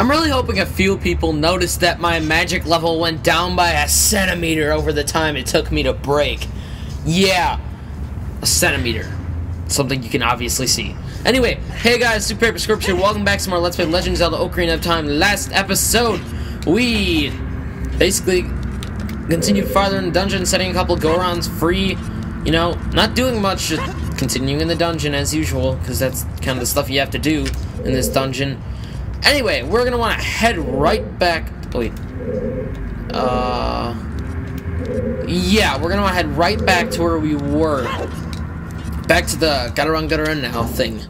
I'm really hoping a few people noticed that my magic level went down by a centimeter over the time it took me to break. Yeah, a centimeter. Something you can obviously see. Anyway, hey guys, Super Paper Script here. Welcome back to more Let's Play Legend of Zelda Ocarina of Time. Last episode, we basically continued farther in the dungeon, setting a couple Gorons free. You know, not doing much, just continuing in the dungeon as usual, because that's kind of the stuff you have to do in this dungeon. Anyway, we're gonna want to head right back. Wait. Yeah, we're gonna want to head right back to where we were. Back to the gotta run now thing.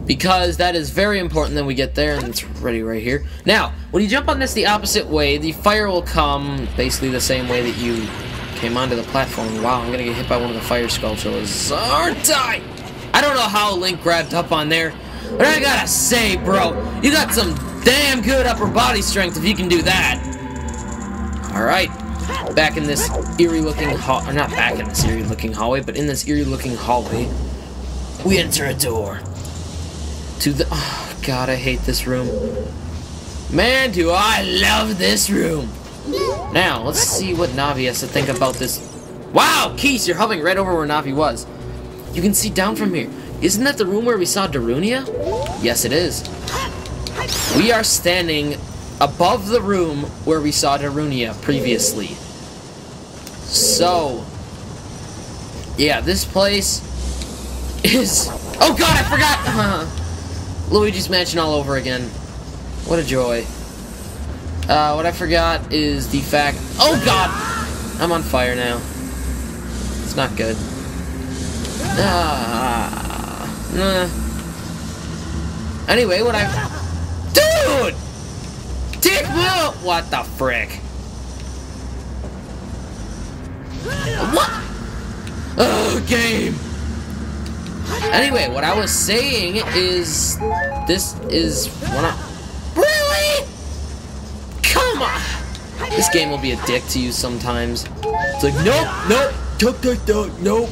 Because that is very important that we get there, and it's ready right here. Now, when you jump on this the opposite way, the fire will come basically the same way that you came onto the platform. Wow, I'm gonna get hit by one of the fire sculptures, aren't I? I don't know how Link grabbed up on there, but I gotta say, bro, you got some damn good upper body strength if you can do that. Alright, back in this eerie-looking hall, or not back in this eerie-looking hallway, but in this eerie-looking hallway, we enter a door to the... Oh, God, I hate this room. Man, do I love this room. Now, let's see what Navi has to think about this. Wow, Keith, you're hovering right over where Navi was. You can see down from here. Isn't that the room where we saw Darunia? Yes, it is. We are standing above the room where we saw Darunia previously. So, yeah, this place is... Oh God, I forgot! Luigi's Mansion all over again. What a joy. What I forgot is the fact... Oh God! I'm on fire now. It's not good. Anyway, what I... Dude! Dick move! What the frick? What? Oh, game! Anyway, what I was saying is... This is... One of... Really? Come on! This game will be a dick to you sometimes. It's like, nope, nope, nope.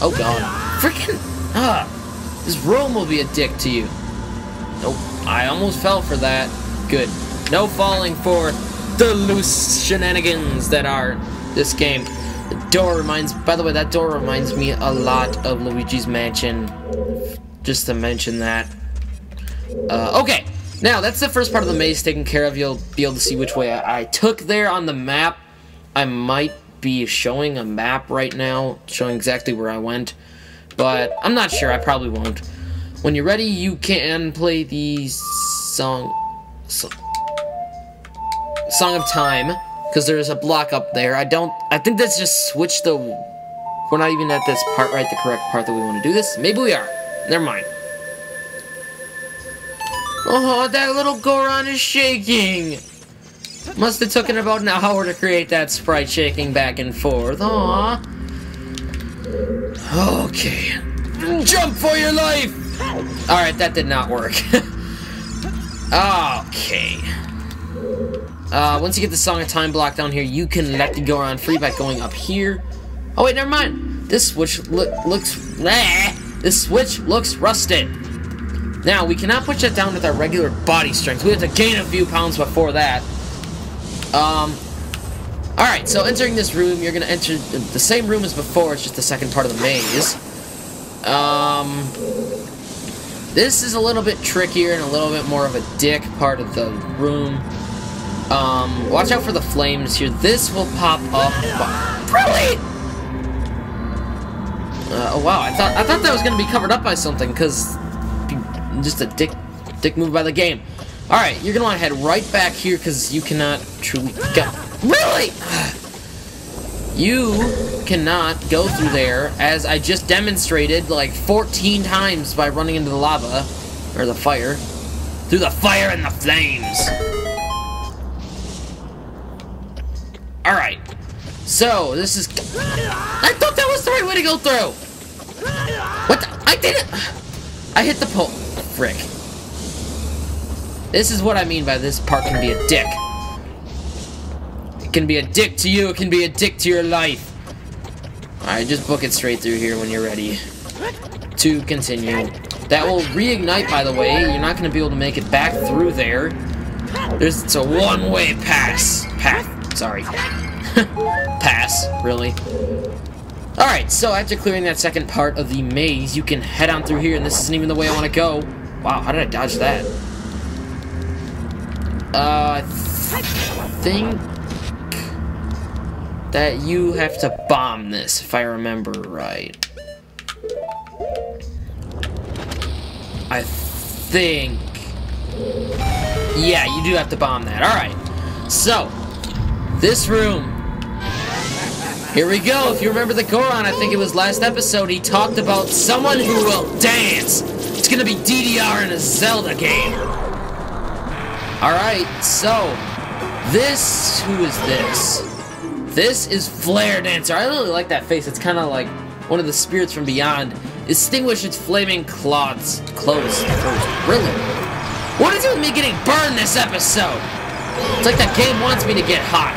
Oh God. Freaking... This room will be a dick to you. Nope. I almost fell for that. Good. No falling for the loose shenanigans that are this game. The door reminds... By the way, that door reminds me a lot of Luigi's Mansion. Just to mention that. Okay. Now, that's the first part of the maze taken care of. You'll be able to see which way I took there on the map. I might be showing a map right now, showing exactly where I went. But I'm not sure. I probably won't. When you're ready, you can play the Song of Time, because there's a block up there. I think that's just switched the... We're not even at this part, right? The correct part that we want to do this. Maybe we are. Never mind. Oh, that little Goron is shaking. Must have taken about an hour to create that sprite shaking back and forth. Aww. Okay. Jump for your life! Alright, that did not work. Okay. Once you get the Song of Time block down here, you can let the Goron free by going up here. Oh wait, never mind. This switch This switch looks rusted. Now, we cannot push that down with our regular body strength. We have to gain a few pounds before that. Alright, so entering this room, you're gonna enter the same room as before, it's just the second part of the maze. This is a little bit trickier and a little bit more of a dick part of the room. Watch out for the flames here. This will pop up. Really? Oh wow, I thought that was gonna be covered up by something, because just a dick move by the game. Alright, you're gonna want to head right back here because you cannot truly go. Really? You cannot go through there, as I just demonstrated like 14 times by running into the lava, or the fire. Through the fire and the flames. Alright. So, this is... I thought that was the right way to go through! What the... I didn't... I hit the pole. Frick. This is what I mean by this part can be a dick. It can be a dick to you, it can be a dick to your life. Alright, just book it straight through here when you're ready to continue That will reignite, by the way. You're not going to be able to make it back through there. It's a one-way path. Sorry. Pass, really. Alright, so after clearing that second part of the maze, you can head on through here, and this isn't even the way I want to go. Wow, how did I dodge that? I think that you have to bomb this, if I remember right. I think... Yeah, you do have to bomb that. Alright. So, this room. Here we go. If you remember the Goron, I think it was last episode, he talked about someone who will dance. It's gonna be DDR in a Zelda game. Alright, so, this... Who is this? This is Flare Dancer. I really like that face. It's kind of like one of the spirits from beyond. Extinguish its flaming clothes first. Really? What is it with me getting burned this episode? It's like that game wants me to get hot.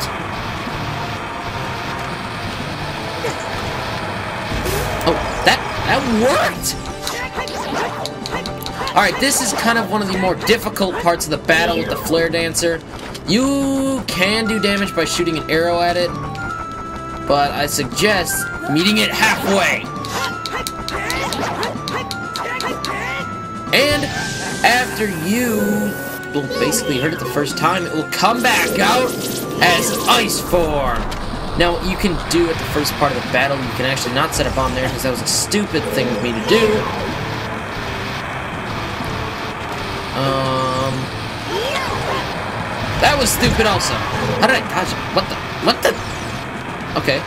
Oh, that worked! Alright, this is kind of one of the more difficult parts of the battle with the Flare Dancer. You can do damage by shooting an arrow at it, but I suggest meeting it halfway. And after you will basically hurt it the first time, it will come back out as ice form. Now, you can do at the first part of the battle, you can actually not set a bomb there because that was a stupid thing of me to do. That was stupid also. How did I dodge it? What the? Okay.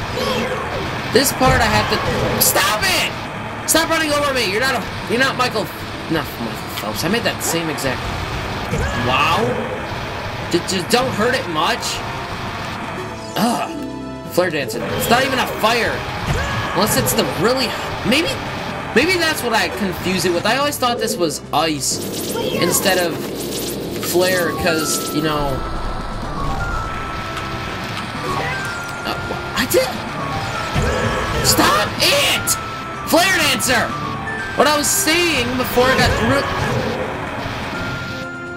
This part I have to... Stop it! Stop running over me! You're not Michael... Not Michael Phelps. I made that same exact... Wow. Just don't hurt it much. Ugh. Flare Dancer. It's not even a fire. Unless it's the really... Maybe that's what I confuse it with. I always thought this was ice instead of flare, because, you know... I did... Stop it! Flare Dancer! What I was saying before I got...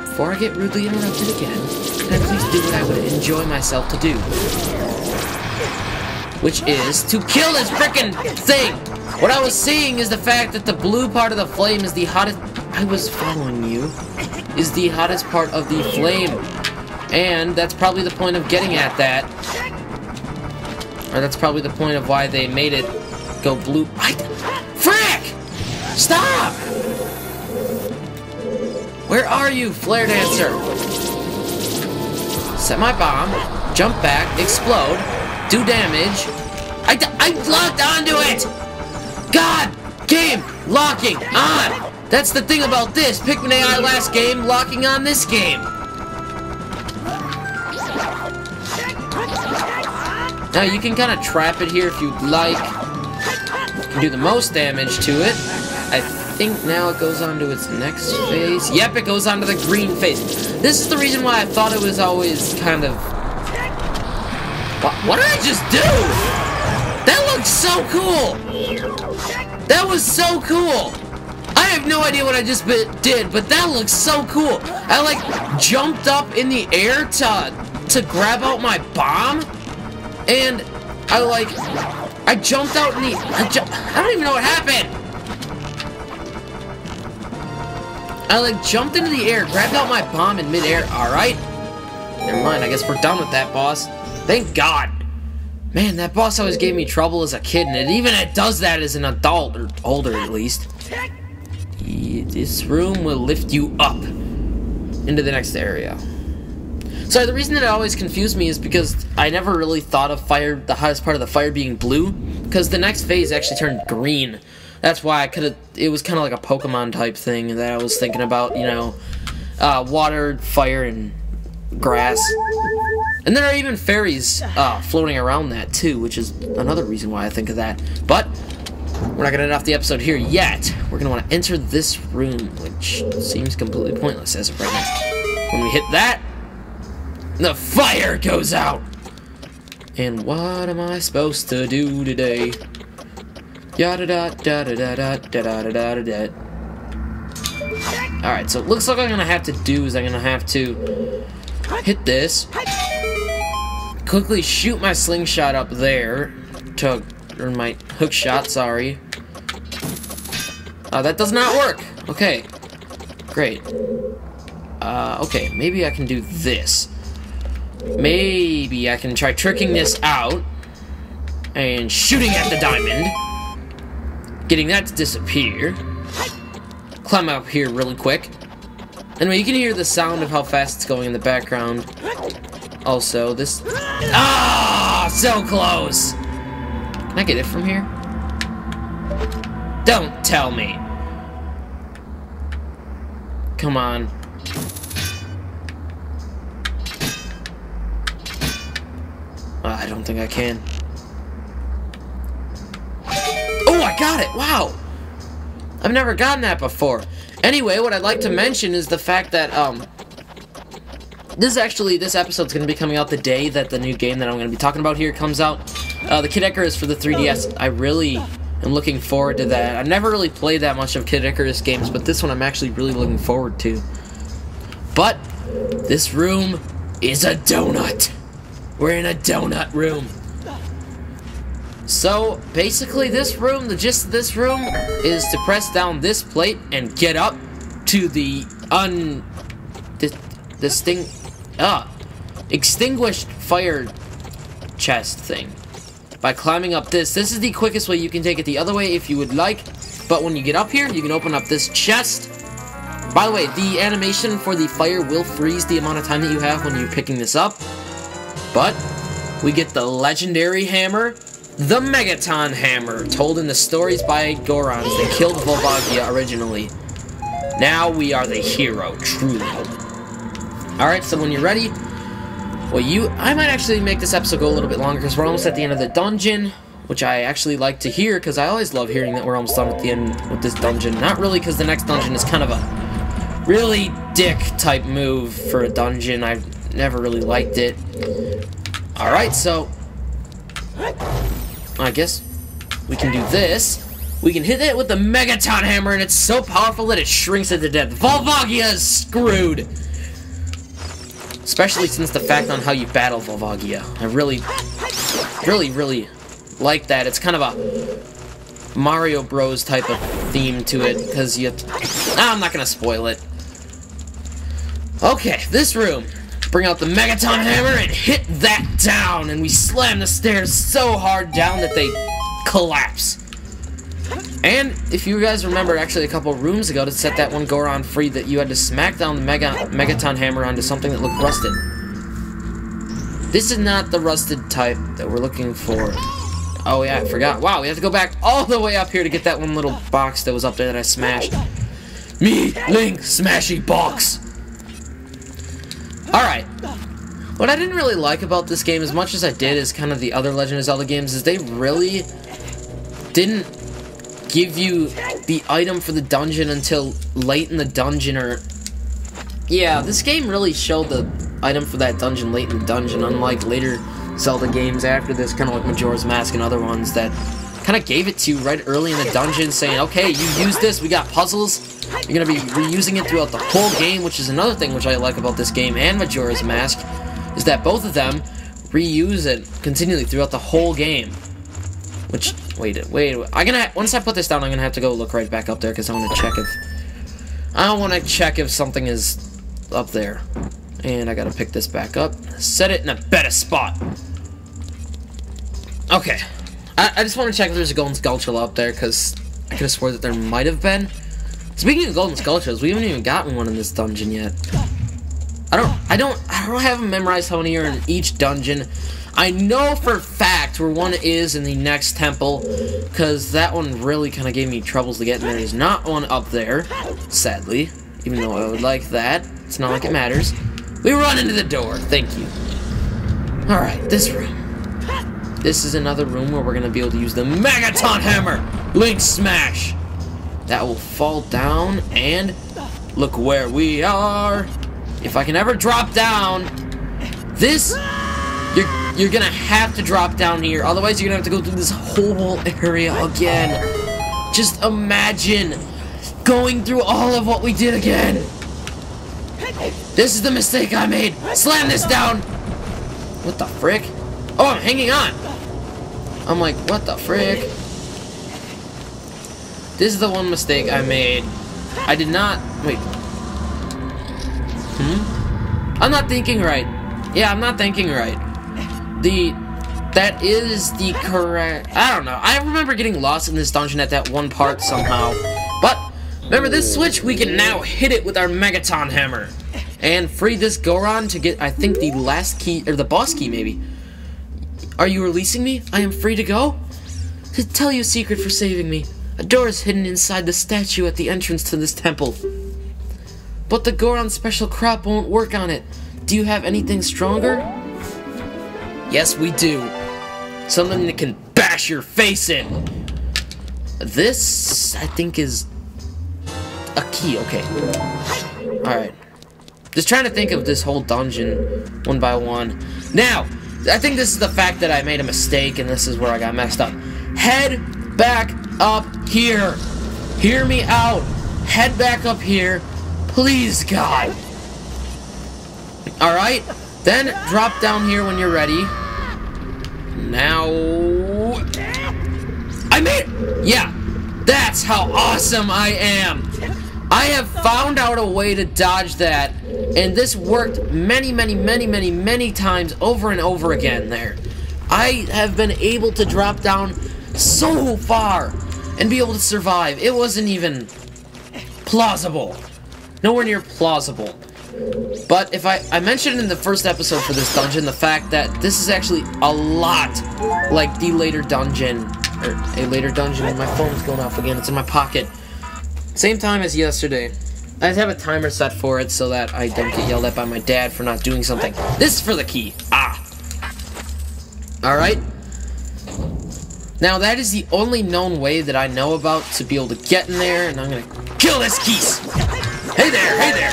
Before I get rudely interrupted again, can I please do what I would enjoy myself to do? Which is to kill this frickin' thing! What I was saying is the fact that the blue part of the flame is the hottest... I was following you. Is the hottest part of the flame. And that's probably the point of getting at that. Or that's probably the point of why they made it go blue. Frick! Stop! Where are you, Flare Dancer? Set my bomb, jump back, explode, do damage. I locked onto it! God! Game! Locking on! That's the thing about this. Pikmin AI last game, locking on this game. Now you can kind of trap it here if you'd like. You can do the most damage to it. I think now it goes on to its next phase. Yep, it goes on to the green phase. This is the reason why I thought it was always kind of... What did I just do? That looked so cool! That was so cool! I have no idea what I just did, but that looks so cool! I, like, jumped up in the air to grab out my bomb, and I jumped out in the... I don't even know what happened! I, like, jumped into the air, grabbed out my bomb in midair. Alright. Never mind, I guess we're done with that boss. Thank God. Man, that boss always gave me trouble as a kid, and it does that as an adult, or older at least. This room will lift you up into the next area. So the reason that it always confused me is because I never really thought of fire, the hottest part of the fire being blue, because the next phase actually turned green. That's why it was kind of like a Pokemon type thing that I was thinking about, you know, water, fire, and grass. And there are even fairies floating around that too, which is another reason why I think of that. But we're not going to end off the episode here yet. We're going to want to enter this room, which seems completely pointless as of right now. When we hit that, the fire goes out. And what am I supposed to do today? Yada da da da da da da da da da da. Alright, so it looks like what I'm gonna have to do is I'm gonna have to hit this. Quickly shoot my slingshot up there. Or my hook shot, sorry. That does not work. Okay. Great. Okay, maybe I can do this. Maybe I can try tricking this out and shooting at the diamond. Getting that to disappear. Climb up here really quick. Anyway, you can hear the sound of how fast it's going in the background. Also, this... Ah! So close! Can I get it from here? Don't tell me. Come on. I don't think I can. Oh, I got it! Wow! I've never gotten that before. Anyway, what I'd like to mention is the fact that, this episode's going to be coming out the day that the new game that I'm going to be talking about here comes out. The Kid Icarus for the 3DS. I really am looking forward to that. I've never really played that much of Kid Icarus games, but this one I'm actually really looking forward to. This room is a donut. We're in a donut room. So, basically this room, the gist of this room is to press down this plate and get up to the extinguished fire chest thing. By climbing up this is the quickest way. You can take it the other way if you would like, but when you get up here, you can open up this chest. By the way, the animation for the fire will freeze the amount of time that you have when you're picking this up, but we get the legendary hammer, the Megaton Hammer, told in the stories by Gorons that killed Volvagia originally. Now we are the hero, truly. Alright, so when you're ready, I might actually make this episode go a little bit longer because we're almost at the end of the dungeon, which I actually like to hear because I always love hearing that we're almost done at the end with this dungeon. Not really, because the next dungeon is kind of a really dick type move for a dungeon. I've never really liked it. Alright, so I guess we can do this. We can hit it with the Megaton Hammer, and it's so powerful that it shrinks it to death. Volvagia is screwed! Especially since the fact on how you battle Volvagia. I really like that. It's kind of a Mario Bros type of theme to it, because you have to... I'm not gonna spoil it. Okay, this room. Bring out the Megaton Hammer and hit that down, and we slam the stairs so hard down that they collapse. And if you guys remember, actually a couple rooms ago, to set that one Goron free, that you had to smack down the Megaton Hammer onto something that looked rusted. This is not the rusted type that we're looking for. Oh yeah, I forgot. Wow, we have to go back all the way up here to get that one little box that was up there that I smashed. Me, Link, smashy box. Alright. What I didn't really like about this game, as much as I did as kind of the other Legend of Zelda games, is they really didn't give you the item for the dungeon until late in the dungeon, or... Yeah, this game really showed the item for that dungeon late in the dungeon, unlike later Zelda games after this, kind of like Majora's Mask and other ones that kind of gave it to you right early in the dungeon, saying, okay, you use this, we got puzzles, you're going to be reusing it throughout the whole game, which is another thing which I like about this game and Majora's Mask, is that both of them reuse it continually throughout the whole game. Which, wait, once I put this down, I'm gonna have to go look right back up there, because I want to check if something is up there. And I gotta pick this back up, set it in a better spot. Okay, I just want to check if there's a golden skulltula up there, because I could have swore that there might have been. Speaking of golden skulltulas, we haven't even gotten one in this dungeon yet. I don't have them memorized how many are in each dungeon. I know for a fact where one is in the next temple, because that one really kind of gave me troubles to get, and there is not one up there, sadly, even though I would like that. It's not like it matters. We run into the door, thank you. Alright, this room. This is another room where we're going to be able to use the Megaton Hammer! Link Smash! That will fall down, and look where we are! If I can ever drop down, this... You're gonna have to drop down here, otherwise you're gonna have to go through this whole area again. Just imagine going through all of what we did again. This is the mistake I made. Slam this down. What the frick? Oh, I'm hanging on. I'm like, what the frick? This is the one mistake I made. I did not... Wait. I'm not thinking right. Yeah, I'm not thinking right. That is the correct... I don't know. I remember getting lost in this dungeon at that one part somehow. But, remember this switch? We can now hit it with our Megaton Hammer. And free this Goron to get, I think, the last key... Or the boss key, maybe. Are you releasing me? I am free to go? To tell you a secret for saving me. A door is hidden inside the statue at the entrance to this temple. But the Goron special crop won't work on it. Do you have anything stronger? Yes, we do. Something that can bash your face in. This, I think, is a key. Okay. Alright. Just trying to think of this whole dungeon one by one. Now, I think this is the fact that I made a mistake, and this is where I got messed up. Head back up here. Hear me out. Head back up here. Please, God. Alright. Then drop down here when you're ready. Now... I made it! Yeah. That's how awesome I am. I have found out a way to dodge that, and this worked many times over and over again there. I have been able to drop down so far and be able to survive. It wasn't even plausible. Nowhere near plausible. But if I mentioned in the first episode for this dungeon the fact that this is actually a lot like the later dungeon, or a later dungeon. My phone's going off again. It's in my pocket. Same time as yesterday. I have a timer set for it so that I don't get yelled at by my dad for not doing something. This is for the key. Ah. Alright. Now that is the only known way that I know about to be able to get in there, and I'm gonna kill this geese. Hey there, hey there.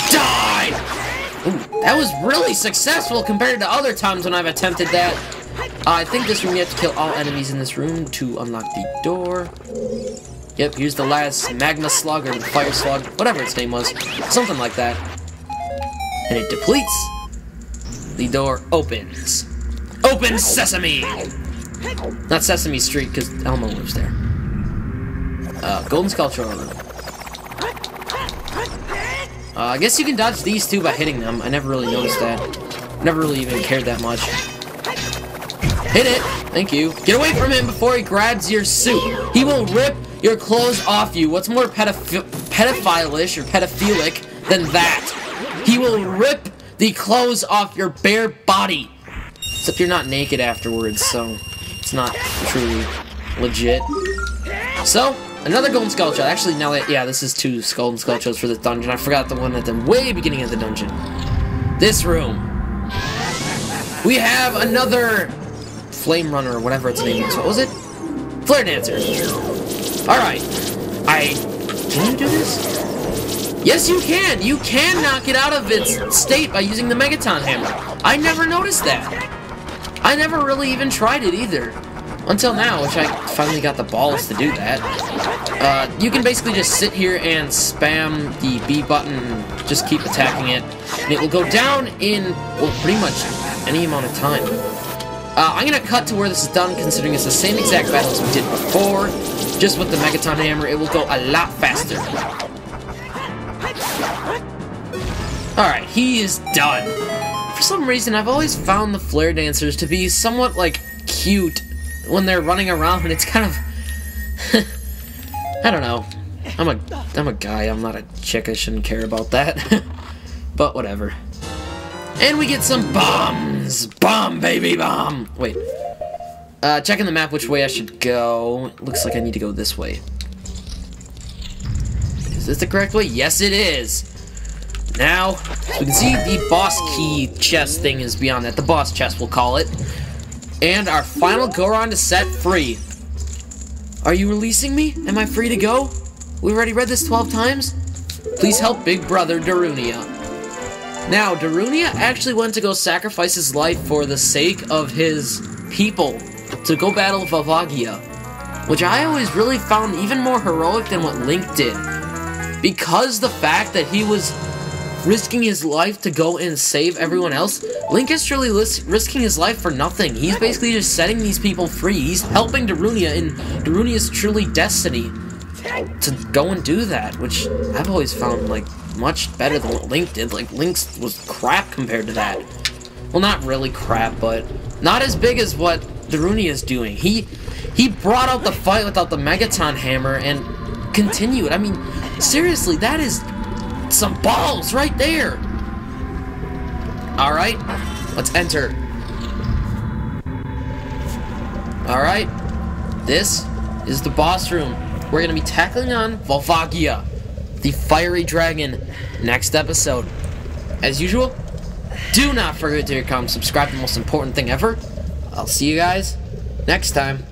Die! Ooh, that was really successful compared to other times when I've attempted that. I think this room, you have to kill all enemies in this room to unlock the door. Yep, here's the last magma slug or the fire slug, whatever its name was. Something like that. And it depletes. The door opens. Open sesame! Not Sesame Street, because Elmo lives there. Golden Sculpture. I guess you can dodge these two by hitting them. I never really noticed that. Never really even cared that much. Hit it! Thank you. Get away from him before he grabs your suit. He will rip your clothes off you. What's more pedophile-ish or pedophilic than that? He will rip the clothes off your bare body. Except you're not naked afterwards, so it's not truly legit. So, another golden sculpture. Actually, now that, yeah, this is two golden sculptures for this dungeon. I forgot the one at the way beginning of the dungeon. This room. We have another flame runner, or whatever its name is. What was it? Flare dancer. Alright. Can you do this? Yes, you can! You can knock it out of its state by using the Megaton Hammer. I never noticed that. I never really even tried it either. Until now, which I finally got the balls to do that. You can basically just sit here and spam the B button and just keep attacking it. And it will go down in, well, pretty much any amount of time. I'm gonna cut to where this is done, considering it's the same exact battle as we did before. Just with the Megaton Hammer, it will go a lot faster. Alright, he is done. For some reason, I've always found the flare dancers to be somewhat, like, cute when they're running around, and it's kind of... I don't know. I'm a guy, I'm not a chick, I shouldn't care about that. But whatever. And we get some bombs! Bomb, baby, bomb! Wait. Checking the map which way I should go. Looks like I need to go this way. Is this the correct way? Yes, it is! Now, we can see the boss key chest thing is beyond that. The boss chest, we'll call it. And our final Goron is set free. Are you releasing me? Am I free to go? We already read this 12 times? Please help Big Brother Darunia. Now, Darunia actually went to go sacrifice his life for the sake of his people. To go battle Volvagia. which I always really found even more heroic than what Link did. Because the fact that he was risking his life to go and save everyone else, Link is truly risking his life for nothing. He's basically just setting these people free. He's helping Darunia in Darunia's truly destiny to go and do that, which I've always found, like, much better than what Link did. Like, Link's was crap compared to that. Well, not really crap, but not as big as what Darunia's doing. He brought out the fight without the Megaton Hammer and continued. I mean, seriously, that is some balls right there. Alright, let's enter. Alright, this is the boss room. We're going to be tackling on Volvagia, the fiery dragon, next episode. As usual, do not forget to comment, subscribe, the most important thing ever. I'll see you guys next time.